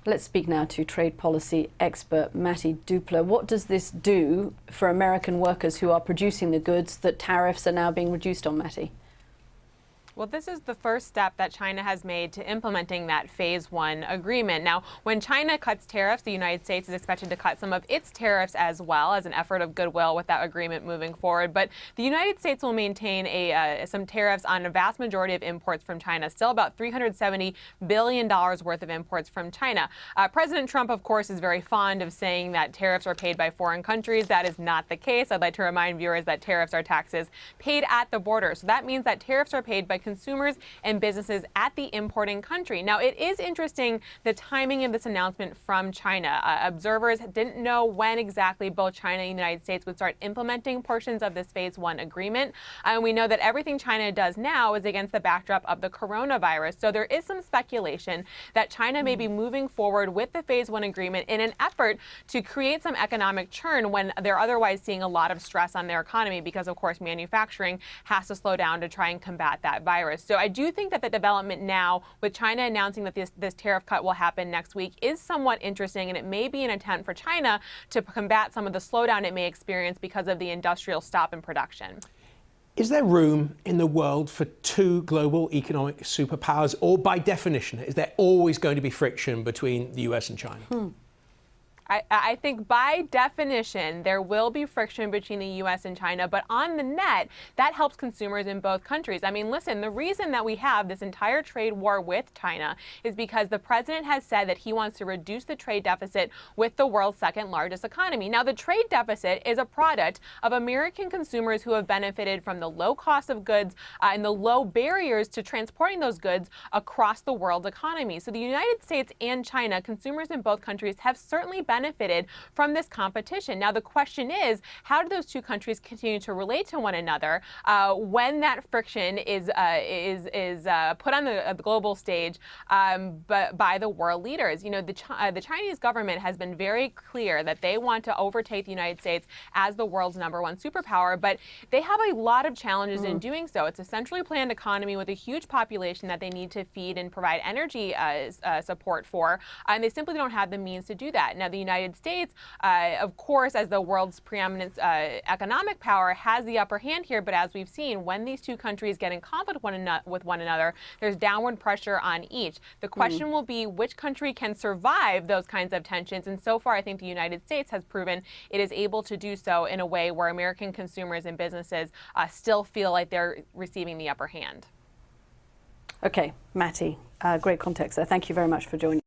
Let's speak now to trade policy expert Mattie Duppler. What does this do for American workers who are producing the goods that tariffs are now being reduced on, Mattie? Well, this is the first step that China has made to implementing that phase one agreement. Now, when China cuts tariffs, the United States is expected to cut some of its tariffs as well as an effort of goodwill with that agreement moving forward. But the United States will maintain some tariffs on a vast majority of imports from China, still about $370 billion worth of imports from China. President Trump, of course, is very fond of saying that tariffs are paid by foreign countries. That is not the case. I'd like to remind viewers that tariffs are taxes paid at the border. So that means that tariffs are paid by consumers and businesses at the importing country. Now, it is interesting the timing of this announcement from China. Observers didn't know when exactly both China and the United States would start implementing portions of this phase one agreement. And we know that everything China does now is against the backdrop of the coronavirus. So there is some speculation that China may be moving forward with the phase one agreement in an effort to create some economic churn when they're otherwise seeing a lot of stress on their economy because, of course, manufacturing has to slow down to try and combat that virus. So I do think that the development now with China announcing that this tariff cut will happen next week is somewhat interesting, and it may be an attempt for China to combat some of the slowdown it may experience because of the industrial stop in production. Is there room in the world for two global economic superpowers, or by definition, is there always going to be friction between the US and China? I think by definition, there will be friction between the U.S. and China, but on the net, that helps consumers in both countries. I mean, listen, the reason that we have this entire trade war with China is because the president has said that he wants to reduce the trade deficit with the world's second largest economy. Now, the trade deficit is a product of American consumers who have benefited from the low cost of goods and the low barriers to transporting those goods across the world economy. So the United States and China, consumers in both countries have certainly benefited from this competition. Now, the question is, how do those two countries continue to relate to one another when that friction is put on the global stage but by the world leaders? You know, the Chinese government has been very clear that they want to overtake the United States as the world's #1 superpower, but they have a lot of challenges in doing so. It's a centrally planned economy with a huge population that they need to feed and provide energy support for, and they simply don't have the means to do that. Now, the United States, of course, as the world's preeminent economic power, has the upper hand here. But as we've seen, when these two countries get in conflict with one another, there's downward pressure on each. The question will be which country can survive those kinds of tensions. And so far, I think the United States has proven it is able to do so in a way where American consumers and businesses still feel like they're receiving the upper hand. Okay, Mattie, great context there. Thank you very much for joining.